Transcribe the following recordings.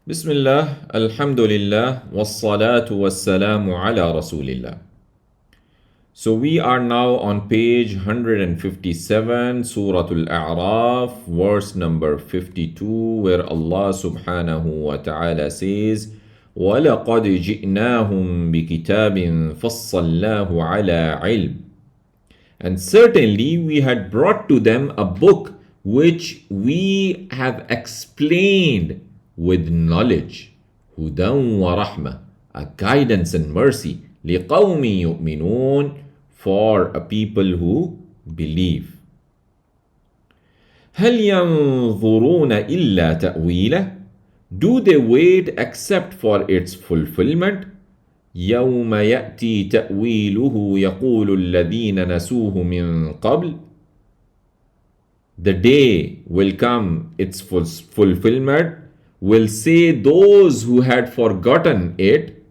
Bismillah, Alhamdulillah, wassalatu wassalamu ala Rasulillah. So we are now on page 157, Surah Al-A'raf, verse number 52, where Allah subhanahu wa ta'ala says, وَلَقَدْ جِئْنَاهُمْ بِكِتَابٍ فَصَّلْنَاهُ عَلَى عِلْمٍ. And certainly we had brought to them a book which we have explained with knowledge. Hudan wa rahmah, a guidance and mercy. لِقَوْمٍ يُؤْمِنُونَ, for a people who believe. هَلْ يَنظُرُونَ إِلَّا تَأْوِيلَهُ, do they wait except for its fulfillment? يوم يأتي تأويله يقول الذين نسوه من قبل, the day will come, its fulfillment will say those who had forgotten it,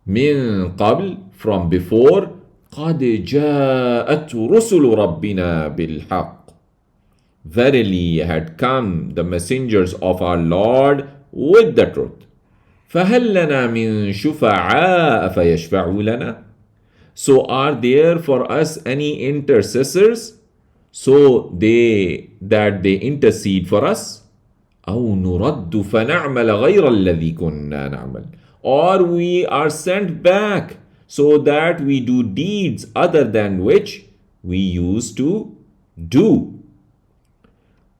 من قبل, from before, قد جاءت رسل ربنا بالحق, verily had come the messengers of our Lord with the truth. فهل لنا من شفعاء فيشفعوا لنا, so are there for us any intercessors so that they intercede for us? أو نرد فنعمل غير الذي كنا نعمل, or we are sent back so that we do deeds other than which we used to do.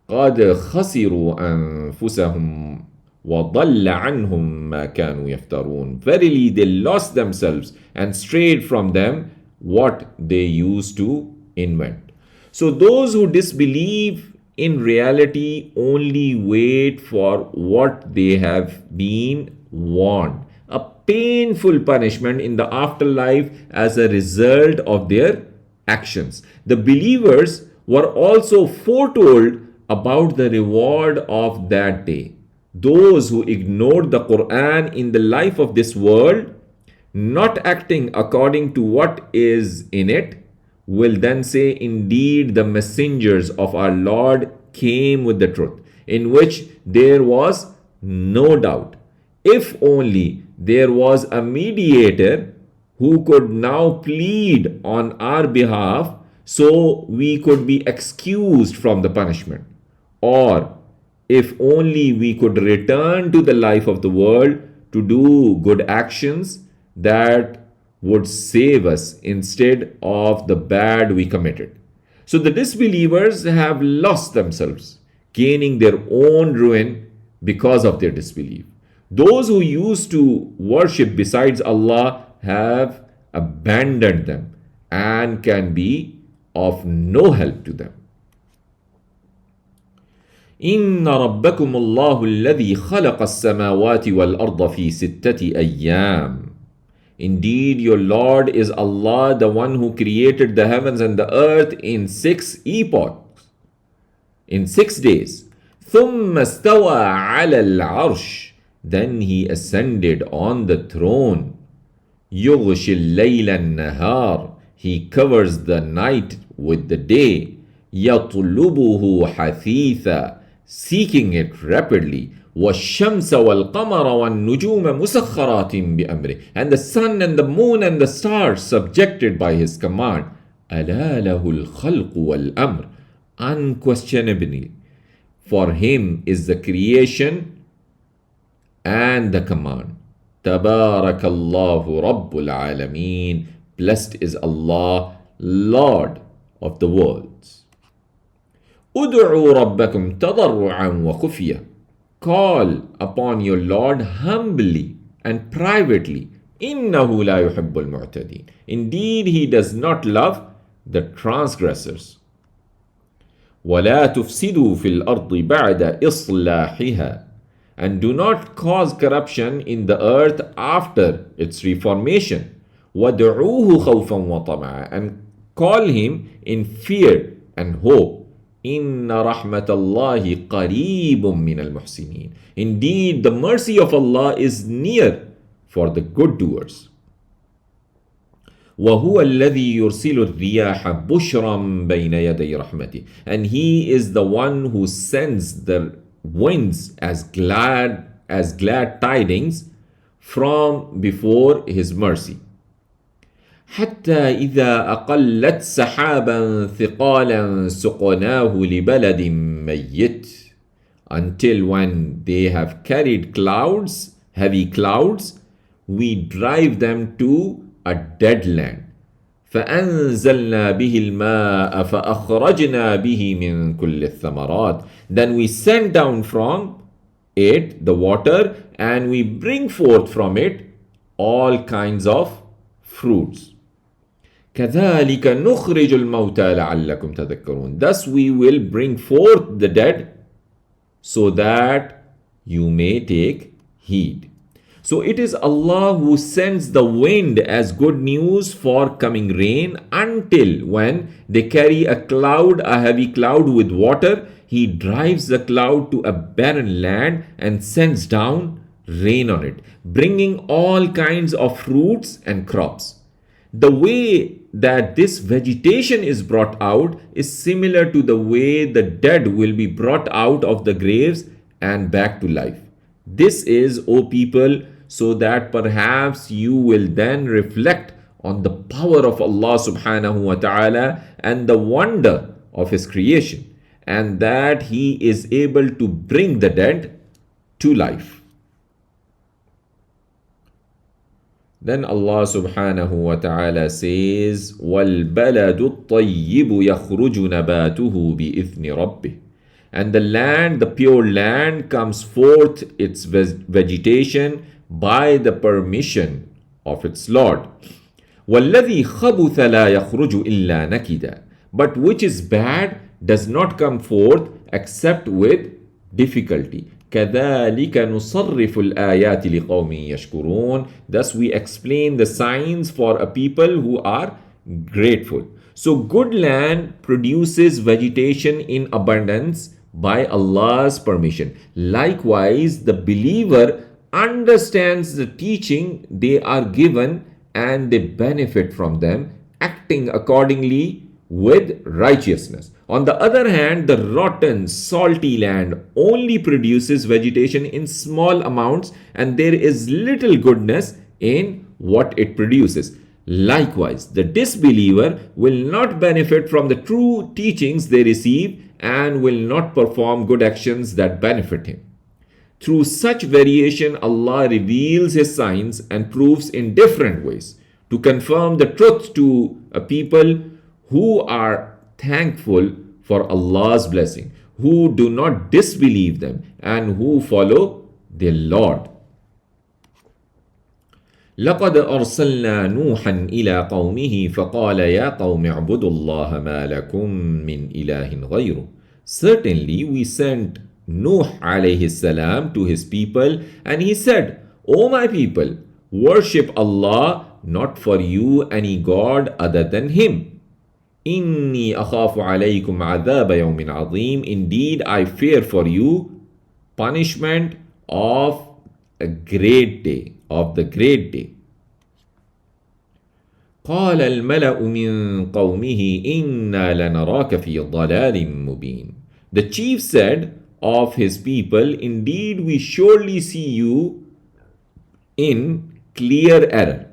قد خسروا أنفسهم وَضَلَّ عَنْهُمْ مَا كَانُوا يَفْتَرُونَ, verily they lost themselves and strayed from them what they used to invent. So those who disbelieve in reality only wait for what they have been warned, a painful punishment in the afterlife as a result of their actions. The believers were also foretold about the reward of that day. Those who ignored the Quran in the life of this world, not acting according to what is in it, will then say, indeed the messengers of our Lord came with the truth, in which there was no doubt. If only there was a mediator who could now plead on our behalf so we could be excused from the punishment. Or if only we could return to the life of the world to do good actions that would save us instead of the bad we committed. So the disbelievers have lost themselves, gaining their own ruin because of their disbelief. Those who used to worship besides Allah have abandoned them and can be of no help to them. إن ربكم الله الذي خلق السماوات والأرض في ستة أيام. Indeed, your Lord is Allah, the one who created the heavens and the earth in 6 epochs, in 6 days. ثم استوى على العرش, then he ascended on the throne. يغشي الليل النهار, he covers the night with the day. يطلبه حثيثا, seeking it rapidly. وَالشَّمْسَ وَالْقَمَرَ وَالنُّجُومَ مُسَخَّرَاتٍ بِأَمْرِهِ, and the sun and the moon and the stars subjected by his command. أَلَا لَهُ الْخَلْقُ وَالْأَمْرُ, unquestionably for him is the creation and the command. تَبَارَكَ اللَّهُ رَبُّ الْعَالَمِينَ, blessed is Allah, Lord of the worlds. ادعوا ربكم تضرعا وخفية, call upon your Lord humbly and privately. إنه لا يحب المعتدين, indeed he does not love the transgressors. ولا تفسدوا في الأرض بعد إصلاحها, and do not cause corruption in the earth after its reformation. وادعوه خوفا وطمعا, and call him in fear and hope. إِنَّ رَحْمَةَ اللَّهِ قَرِيبٌ مِّنَ الْمُحْسِنِينَ, indeed the mercy of Allah is near for the good doers. وَهُوَ الَّذِي يُرْسِلُ الرِّيَاحَ بُشْرًا بَيْنَ يَدَيْ رَحْمَتِهِ, and he is the one who sends the winds as glad as glad tidings from before his mercy. حتى إذا أقلت سحابا ثقالا سقناه لبلد ميت, until when they have carried clouds, heavy clouds, we drive them to a dead land. فأنزلنا به الماء فأخرجنا به من كل الثمرات. Then we send down from it the water, and we bring forth from it all kinds of fruits. كذلك نخرج الموتى لعلكم تذكرون. Thus we will bring forth the dead so that you may take heed. So it is Allah who sends the wind as good news for coming rain, until when they carry a cloud, a heavy cloud with water, He drives the cloud to a barren land and sends down rain on it, bringing all kinds of fruits and crops. The way that this vegetation is brought out is similar to the way the dead will be brought out of the graves and back to life. This is, O people, so that perhaps you will then reflect on the power of Allah subhanahu wa ta'ala and the wonder of His creation, and that He is able to bring the dead to life. Then Allah subhanahu wa ta'ala says, وَالْبَلَدُ الطَّيِّبُ يَخْرُجُ نَبَاتُهُ بِإِذْنِ رَبِّهِ. And the land, the pure land, comes forth its vegetation by the permission of its Lord. وَالَّذِي خَبُثَ لَا يَخْرُجُ إِلَّا نَكِدًا. But which is bad does not come forth except with difficulty. كَذَلِكَ نُصَرِّفُ الْآيَاتِ لِقَوْمٍ يَشْكُرُونَ. Thus we explain the signs for a people who are grateful. So good land produces vegetation in abundance by Allah's permission. Likewise, the believer understands the teaching they are given and they benefit from them, acting accordingly with righteousness. On the other hand, the rotten, salty land only produces vegetation in small amounts, and there is little goodness in what it produces. Likewise, the disbeliever will not benefit from the true teachings they receive and will not perform good actions that benefit him. Through such variation, Allah reveals His signs and proofs in different ways to confirm the truth to a people who are thankful for Allah's blessing, who do not disbelieve them, and who follow their Lord. لقد أرسلنا نوحا إلى قومه فقال يا قوم اعبدوا الله ما لكم من إله غيره. Certainly we sent Nuh alayhi salam to his people, and he said, O my people, worship Allah, not for you any God other than Him. إني أخاف عليكم عذاب يوم عظيم. Indeed, I fear for you punishment of a great day, of the great day. قال الملأ من قومه إنا لنراك في ضلال مبين. The chief said of his people, indeed we surely see you in clear error.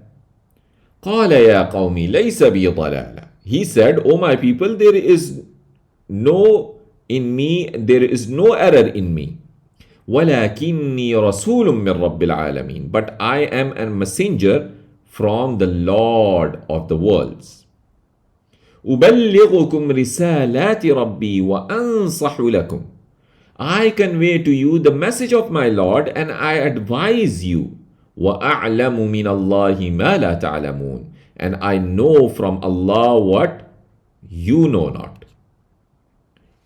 قال يا قوم ليس بي ضلالة. He said, O my people, there is no error in me. ولكني رسول من رب العالمين. But I am a messenger from the Lord of the worlds. أبلغكم رسالات ربي وأنصح لكم. I convey to you the message of my Lord, and I advise you. وأعلم من الله ما لا تعلمون. And I know from Allah what you know not.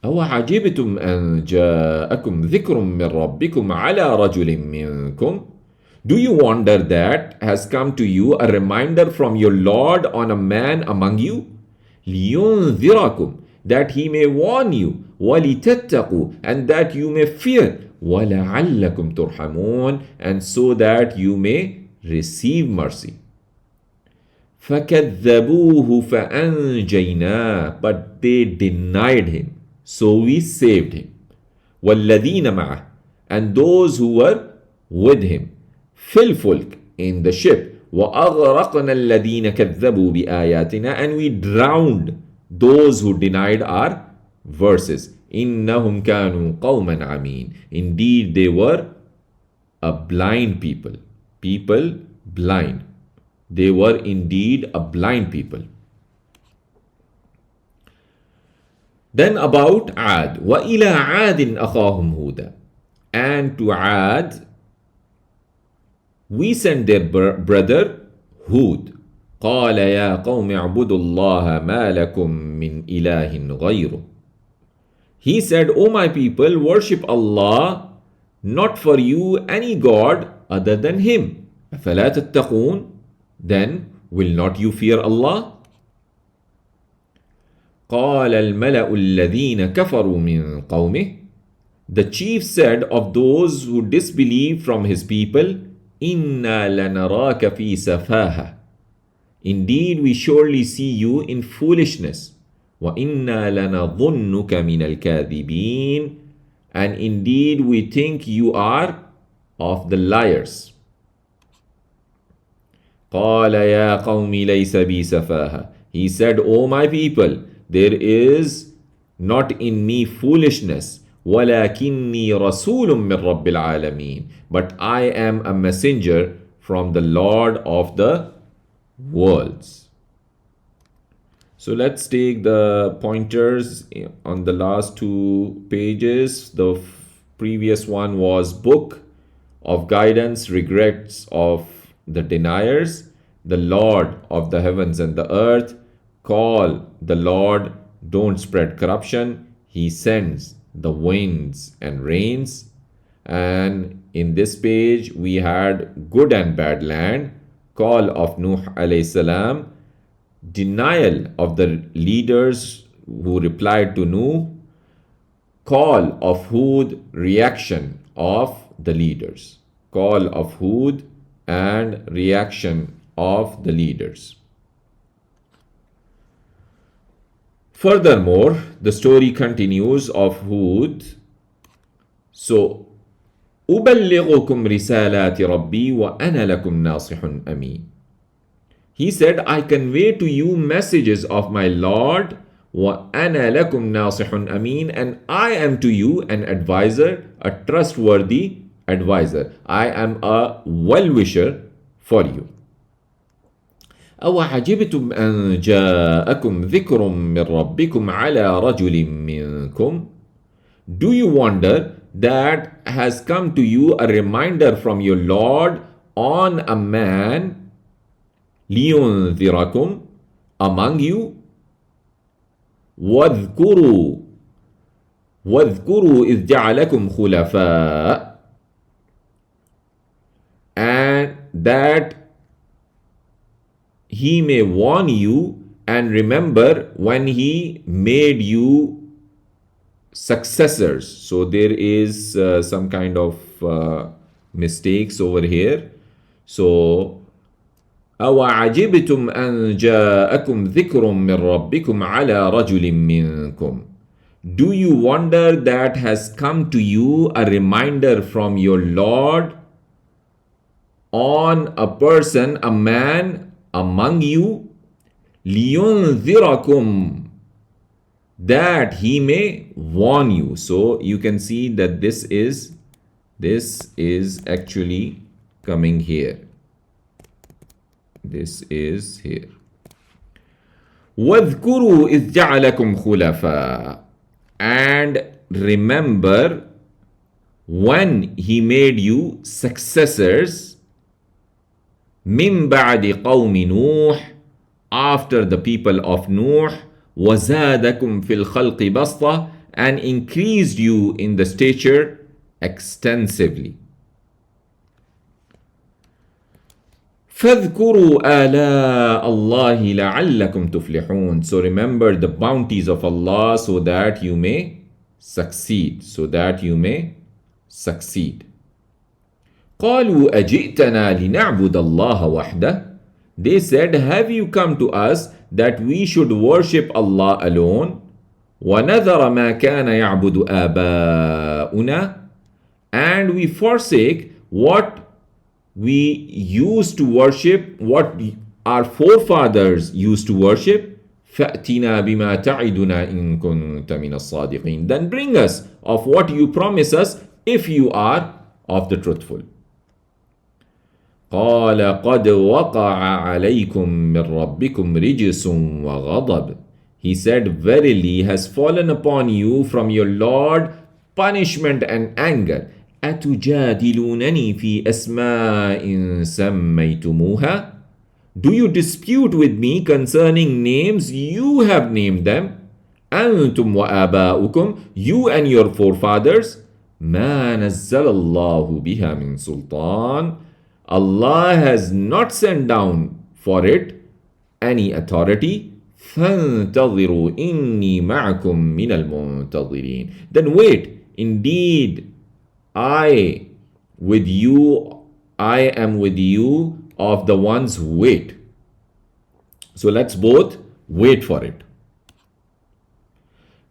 أَوَعَجِبْتُمْ أَنْ جَاءَكُمْ ذِكْرٌ مِّن رَبِّكُمْ عَلَى رَجُلٍ مِّنْكُمْ. Do you wonder that has come to you a reminder from your Lord on a man among you? لِيُنذِرَكُمْ, that he may warn you. وَلِتَتَّقُوا, and that you may fear. وَلَعَلَّكُمْ تُرْحَمُونَ, and so that you may receive mercy. فَكَذَّبُوهُ فَأَنْجَيْنَاهُ, but they denied him, so we saved him. وَالَّذِينَ مَعَهُ, and those who were with him في الفلك in the ship وأغرقنا الذين كذبوا بآياتنا and we drowned those who denied our verses إنهم كانوا قوما عمين. Indeed they were a blind people. People blind. They were indeed a blind people. Then about Ad. وَإِلَى عَادٍ أَخَاهُمْ هُودًا. And to Ad, we sent their brother Hud. قال يا قوم اعبدوا الله ما لكم من إله غيره. He said, O my people, worship Allah, not for you any God other than Him. أفلا تتقون? Then will not you fear Allah? قال الملأ الذين كفروا من قومه. The chief said of those who disbelieved from his people, إنا لنراك في سفاهة. Indeed, we surely see you in foolishness. وَإِنَّا لَنَظُنُّكَ مِنَ الْكَاذِبِينَ. And indeed, we think you are of the liars. قَالَ يَا قَوْمِ لَيْسَ بِي سَفَاهَةٌ. He said, O my people, there is not in me foolishness. وَلَكِنِّي رَسُولٌ مِّن رَبِّ الْعَالَمِينَ. But I am a messenger from the Lord of the worlds. So let's take the pointers on the last two pages. The previous one was Book of Guidance, Regrets of the Deniers, the Lord of the Heavens and the Earth, Call the Lord, Don't Spread Corruption, He sends the winds and rains. And in this page we had Good and Bad Land, Call of Nuh alayhi salam, denial of the leaders who replied to Nuh, call of Hud, reaction of the leaders. Call of Hud and reaction of the leaders. Furthermore, the story continues of Hud. So, أُبَلِّغُكُمْ رِسَالَاتِ رَبِّي وَأَنَا لَكُمْ نَاصِحٌ أَمِينٌ. He said, I convey to you messages of my Lord, وَأَنَا لَكُمْ نَاصِحٌ أَمِينٌ, and I am to you an advisor, a trustworthy advisor. I am a well-wisher for you. أَوَعَجِبْتُمْ أَنْ جَاءَكُمْ ذِكْرٌ مِّن رَبِّكُمْ عَلَى رَجُلٍ مِّنْكُمْ. Do you wonder that has come to you a reminder from your Lord on a man, لِيُنذِرَكُمْ, among you? وَاذْكُرُوا إِذْ جَعَلَكُمْ خُلَفَاءَ. And that he may warn you, and remember when he made you successors. So there is some kind of mistakes over here. So أَوَعَجِبْتُمْ أَنْ جَاءَكُمْ ذِكْرٌ مِّن رَبِّكُمْ عَلَى رَجُلٍ مِّنْكُمْ. Do you wonder that has come to you a reminder from your Lord on a person, a man among you? لِيُنذِرَكُمْ, that he may warn you. So you can see that this is actually coming here. This is here. وَاذْكُرُوا إِذْ جَعَلَكُمْ خُلَفَاءَ. And remember when he made you successors, مِن بَعْدِ قَوْمِ نُوحٍ, after the people of Nuh, وَزَادَكُمْ فِي الْخَلْقِ بَسْطَةً, and increased you in the stature extensively. فَاذْكُرُوا آلَاءَ اللَّهِ لَعَلَّكُمْ تُفْلِحُونَ. So remember the bounties of Allah so that you may succeed. قَالُوا أَجِئْتَنَا لِنَعْبُدَ اللَّهَ وَحْدَهُ. They said, have you come to us that we should worship Allah alone? وَنَذَرَ مَا كَانَ يَعْبُدُ آبَاؤُنَا. And we forsake what we used to worship, what our forefathers used to worship, فَأْتِنَا بِمَا تَعِدُنَا إِن كُنْتَ مِنَ الصَّادِقِينَ. Then bring us of what you promise us if you are of the truthful. قَالَ قَدْ وَقَعَ عَلَيْكُمْ مِنْ رَبِّكُمْ رِجْسٌ وَغَضَبٌ. He said, verily has fallen upon you from your Lord punishment and anger. أَتُجَادِلُونَنِي فِي أَسْمَاءٍ سَمَّيْتُمُوهَا. Do you dispute with me concerning names you have named them? أَنْتُمْ وَآبَاؤُكُمْ, you and your forefathers. مَا نَزَّلَ اللَّهُ بِهَا مِنْ سُلْطَانٍ. Allah has not sent down for it any authority. فَانْتَظِرُوا إِنِّي مَعَكُمْ مِنَ الْمُنْتَظِرِينَ. Then wait, indeed I am with you of the ones who wait. So let's both wait for it.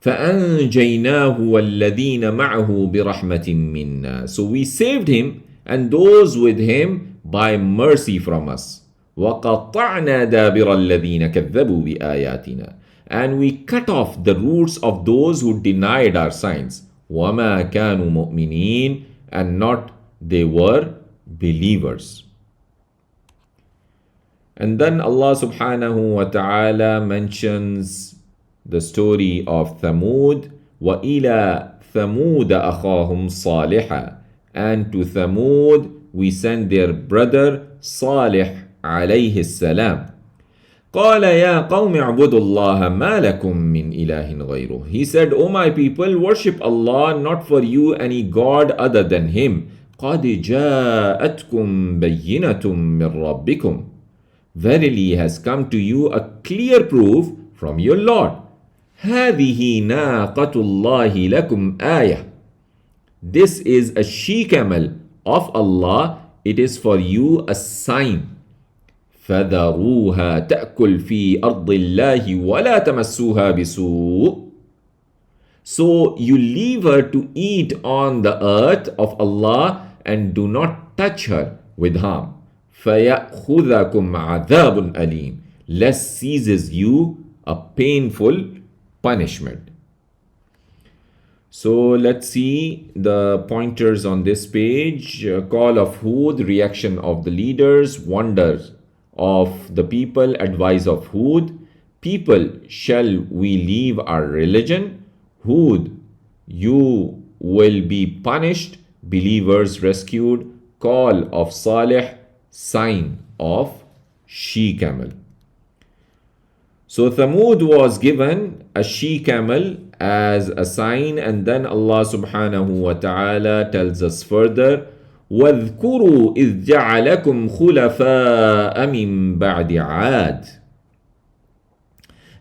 فَأَنْجَيْنَاهُ وَالَّذِينَ مَعَهُ بِرَحْمَةٍ مِنَّا. So we saved him and those with him by mercy from us. وَقَطَّعْنَا دَابِرَ الَّذِينَ كَذَّبُوا بِآيَاتِنَا. And we cut off the roots of those who denied our signs. وَمَا كَانُوا مُؤْمِنِينَ. And not they were believers. And then Allah subhanahu wa ta'ala mentions the story of Thamud. وَإِلَى ثَمُودَ أَخَاهُمْ صَالِحًا. And to Thamud we sent their brother Salih alayhi السلام. قَالَ يَا قَوْمِ اعْبُدُوا اللَّهَ مَا لَكُمْ مِنْ إِلَهٍ غَيْرُهُ. He said, O my people, worship Allah, not for you any God other than Him. قَدْ جَاءَتْكُمْ بَيِّنَةٌ مِّن رَبِّكُمْ. Verily has come to you a clear proof from your Lord. هَذِهِ نَاقَةُ اللَّهِ لَكُمْ آيَةٌ. This is a she-camel of Allah. It is for you a sign. فَذَرُوهَا تَأْكُلْ فِي أَرْضِ اللَّهِ وَلَا تَمَسُّوهَا بِسُوءٍ. So you leave her to eat on the earth of Allah and do not touch her with harm. فَيَأْخُذَكُمْ عَذَابٌ أَلِيمٌ. Lest seizes you a painful punishment. So let's see the pointers on this page. Call of Hud, reaction of the leaders, wonders of the people, advice of Hud. People, shall we leave our religion? Hud, you will be punished. Believers rescued. Call of Salih, sign of she-camel. So Thamud was given a she-camel as a sign, and then Allah subhanahu wa ta'ala tells us further, وَاذْكُرُوا إِذْ جَعَلَكُمْ خُلَفَاءَ مِنْ بَعْدِ عَادٍ.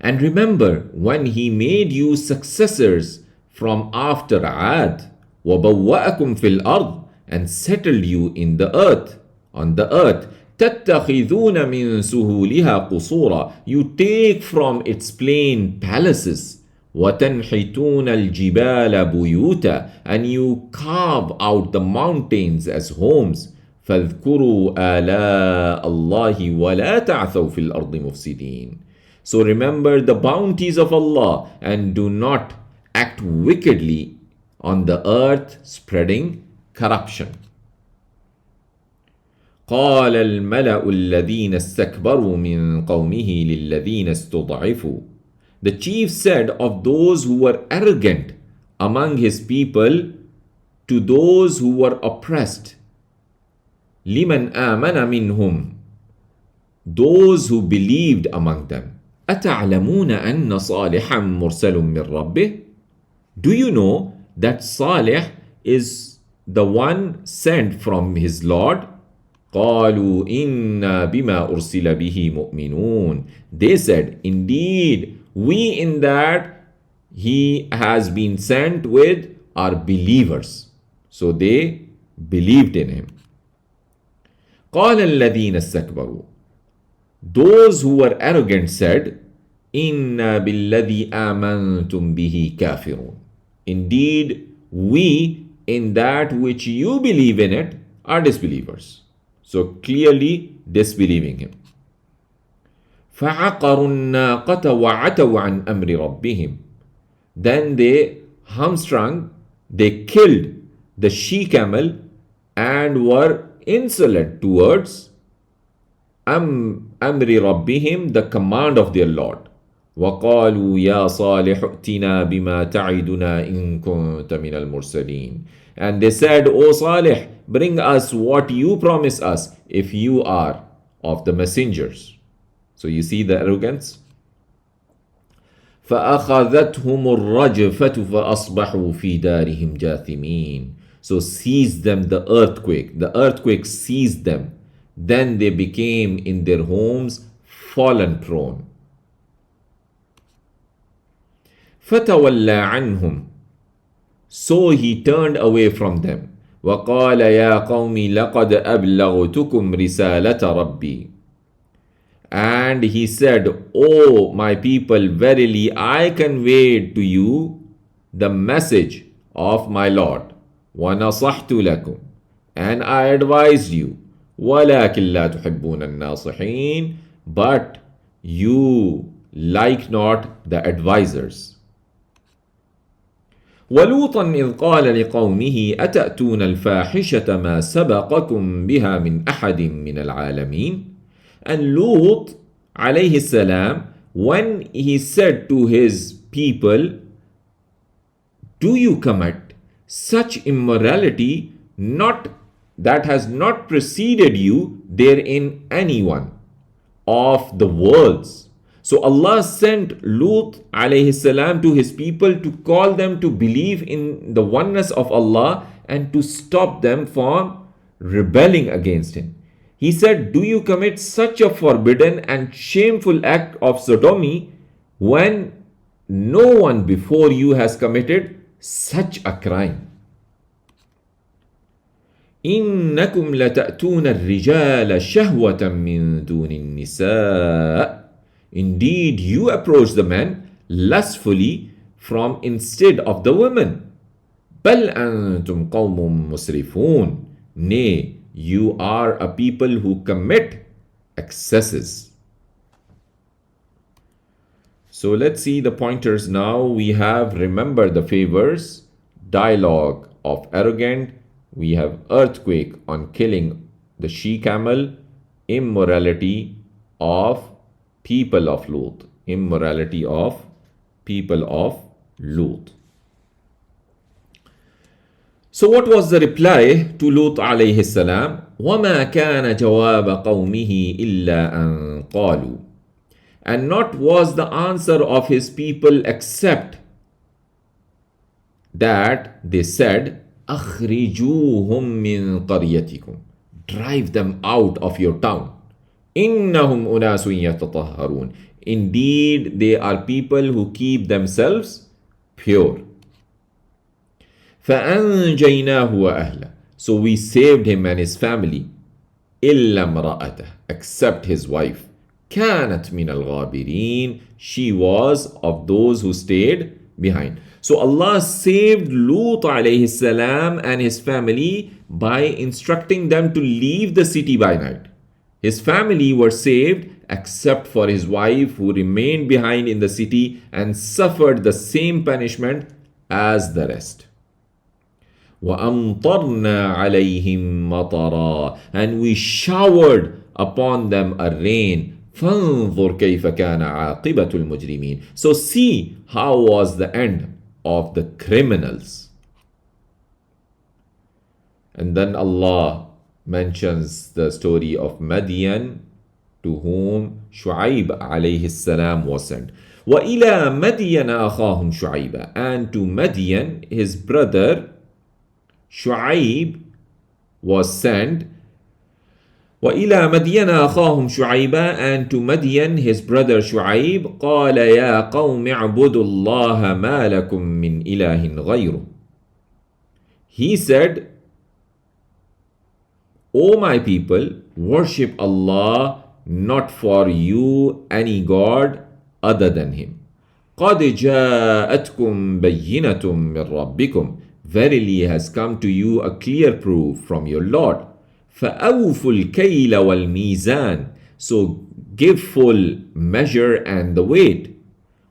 And remember when He made you successors from after Ad, وَبَوَّأَكُمْ فِي الْأَرْضِ, and settled you in the earth, on the earth. تَتَّخِذُونَ مِنْ سُهُولِهَا قُصُورًا. You take from its plain palaces. وَتَنْحِتُونَ الْجِبَالَ بُيُوتًا. And you carve out the mountains as homes. فَاذْكُرُوا آلَاءَ اللَّهِ وَلَا تَعْثَوْا فِي الْأَرْضِ مُفْسِدِينَ. So remember the bounties of Allah and do not act wickedly on the earth, spreading corruption. قال الملأ الذين استكبروا من قومه للذين استضعفوا. The chief said of those who were arrogant among his people to those who were oppressed, لمن آمن منهم, those who believed among them, أتعلمون أن صالحا مرسل من ربه. Do you know that Salih is the one sent from his Lord? قالوا إنا بما أرسل به مؤمنون. They said, indeed, we in that he has been sent with are believers. So they believed in him. قال الذين استكبروا. Those who were arrogant said, إنا بالذي آمنتم به كافرون. Indeed, we in that which you believe in it are disbelievers. So clearly disbelieving him. فَعَقَرُوا النَّاقَةَ وَعَتَوْا عَنْ أَمْرِ رَبِّهِمْ. Then they hamstrung, they killed the she-camel and were insolent towards أَمْرِ رَبِّهِمْ, the command of their Lord. وَقَالُوا يَا صَالِحُ ائْتِنَا بِمَا تَعِدُنَا إِن كُنْتَ مِنَ الْمُرْسَلِينَ. And they said, O Salih, bring us what you promise us if you are of the messengers. So you see the arrogance. فَأَخَذَتْهُمُ الرَّجْفَةُ فَأَصْبَحُوا فِي دَارِهِمْ جَاثِمِينَ. So seized them the earthquake. The earthquake seized them. Then they became in their homes fallen prone. فَتَوَلَّى عَنْهُمْ. So he turned away from them. وَقَالَ يَا قَوْمِ لَقَدْ أَبْلَغْتُكُمْ رِسَالَةَ رَبِّي. And he said, O my people, verily I conveyed to you the message of my Lord. وَنَصَحْتُ لَكُمْ. And I advised you. وَلَكِنْ لَا تُحِبُّونَ النَّاصِحِينَ. But you like not the advisors. وَلُوطًا إِذْ قَالَ لِقَوْمِهِ أَتَأْتُونَ الْفَاحِشَةَ مَا سَبَقَكُمْ بِهَا مِنْ أَحَدٍ مِنَ الْعَالَمِينَ. And Lut alayhi salam, when he said to his people, do you commit such immorality that has not preceded you therein anyone of the worlds? So Allah sent Lut alayhi salam to his people to call them to believe in the oneness of Allah and to stop them from rebelling against him. He said, do you commit such a forbidden and shameful act of sodomy when no one before you has committed such a crime? إِنَّكُمْ لَتَأْتُونَ الرِّجَالَ شَهْوَةً مِّن دُونِ النِّسَاءِ. Indeed, you approach the men lustfully from instead of the women. بَلْ أَنْتُمْ قَوْمٌ مُسْرِفُونَ. Nay, you are a people who commit excesses. So let's see the pointers now. We have remember the favors, dialogue of arrogant, we have earthquake on killing the she-camel, immorality of people of Lut. Immorality of people of Lut. So what was the reply to Lut alayhi salam? وَمَا كَانَ جَوَابَ قَوْمِهِ إِلَّا أَن قَالُوا. And not was the answer of his people except that they said, أَخْرِجُوهُم مِّن قَرْيَتِكُمْ. Drive them out of your town. إِنَّهُمْ أُنَاسٌ يَتَطَهَّرُونَ. Indeed, they are people who keep themselves pure. فَأَنْجَيْنَاهُ وَأَهْلَهُ. So we saved him and his family. إِلَّا امْرَأَتَهُ. Except his wife. كَانَتْ مِنَ الْغَابِرِينَ. She was of those who stayed behind. So Allah saved Lut alayhi salam and his family by instructing them to leave the city by night. His family were saved except for his wife, who remained behind in the city and suffered the same punishment as the rest. وَأَمْطَرْنَا عَلَيْهِمْ مَطَرًا. And we showered upon them a rain. فَانظُرْ كَيْفَ كَانَ عَاقِبَةُ الْمُجْرِمِينَ. So see how was the end of the criminals. And then Allah mentions the story of Madian, to whom Shu'aib alayhi salam was sent. وَإِلَى مَدْيَنَ أَخَاهُمْ شُعَيْبًا. And to Madian, his brother Shu'aib was sent. وَإِلَى مَدْيَنَ أَخَاهُمْ شُعَيْبًا. And to Madian, his brother Shu'aib, قَالَ يَا قَوْمِ اعْبُدُوا اللَّهَ مَا لَكُمْ مِنْ إِلَهٍ غَيْرُهُ. He said, O my people, worship Allah, not for you any God other than Him. قَدْ جَاءَتْكُمْ بَيِّنَةٌ مِّن رَبِّكُمْ. Verily has come to you a clear proof from your Lord. فأوفوا الكيل والميزان. So give full measure and the weight.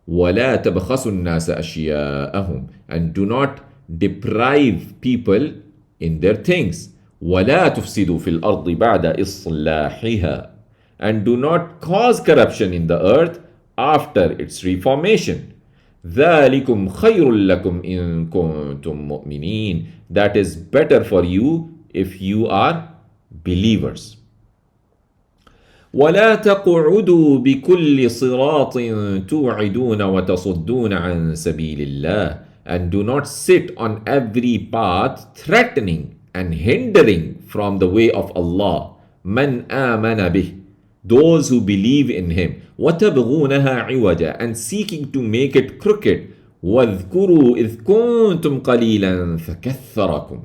ولا تبخسوا الناس أشياءهم. And do not deprive people in their things. ولا تفسدوا في الأرض بعد إصلاحها. And do not cause corruption in the earth after its reformation. ذلكم خير لكم إن كنتم مؤمنين. That is better for you if you are believers. ولا تقعدوا بكل صراط توعدون وتصدون عن سبيل الله. And do not sit on every path threatening and hindering from the way of Allah. من آمن به. Those who believe in him. وتبغونها عوجا. And seeking to make it crooked. واذكروا إذ كنتم قليلا فكثركم.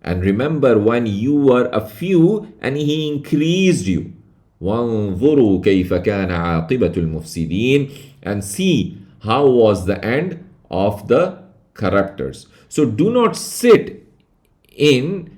And remember when you were a few and he increased you. وانظروا كيف كان عاقبة المفسدين. And see how was the end of the corruptors. So do not sit in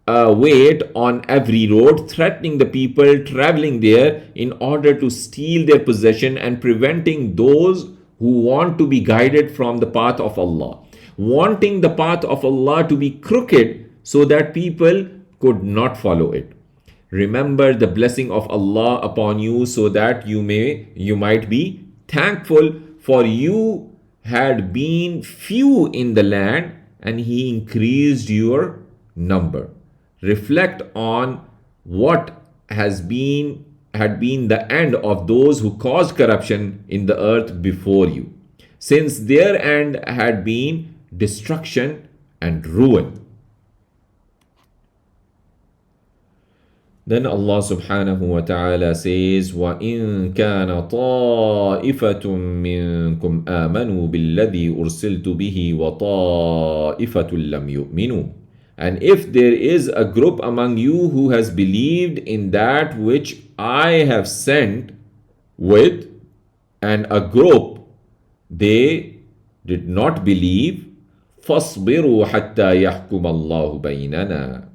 wait on every road, threatening the people traveling there in order to steal their possession and preventing those who want to be guided from the path of Allah. Wanting the path of Allah to be crooked so that people could not follow it. Remember the blessing of Allah upon you so that you might be thankful, for you had been few in the land and he increased your number. Reflect on what had been the end of those who caused corruption in the earth before you, since their end had been destruction and ruin. Then Allah subhanahu wa ta'ala says, وَإِن كَانَ طَائِفَةٌ مِّنكُمْ آمَنُوا بِالَّذِي أُرْسِلْتُ بِهِ وَطَائِفَةٌ لَمْ يُؤْمِنُوا. And if there is a group among you who has believed in that which I have sent with, and a group they did not believe, فَاصْبِرُوا حَتَّى يَحْكُمَ اللَّهُ بَيْنَنَا.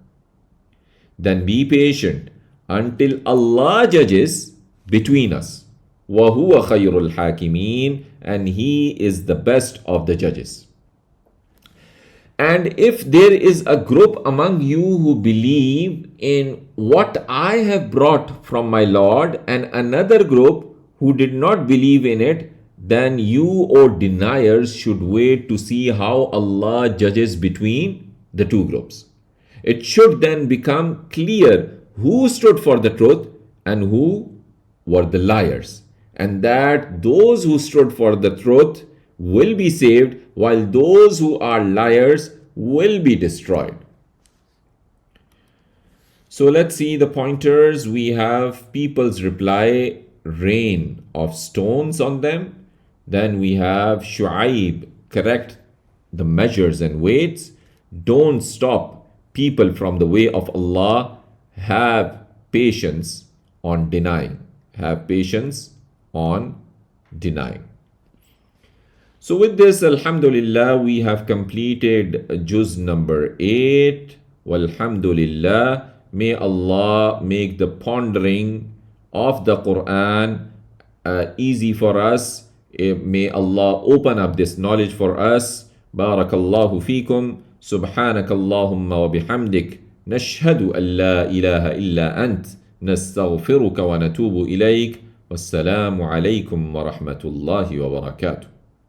Then be patient until Allah judges between us. وَهُوَ خَيْرُ الْحَاكِمِينَ. And He is the best of the judges. And if there is a group among you who believe in what I have brought from my Lord, and another group who did not believe in it, then you, O deniers, should wait to see how Allah judges between the two groups. It should then become clear who stood for the truth and who were the liars, and that those who stood for the truth will be saved, while those who are liars will be destroyed. So let's see the pointers. We have people's reply, rain of stones on them. Then we have Shu'aib, correct the measures and weights. Don't stop people from the way of Allah. Have patience on denying. Have patience on denying. So with this, alhamdulillah, we have completed juz number 8. Walhamdulillah. May Allah make the pondering of the Quran easy for us. May Allah open up this knowledge for us. Barakallahu feekum. سبحانك اللهم وبحمدك نشهد أن لا إله إلا أنت نستغفرك ونتوب إليك والسلام عليكم ورحمة الله وبركاته.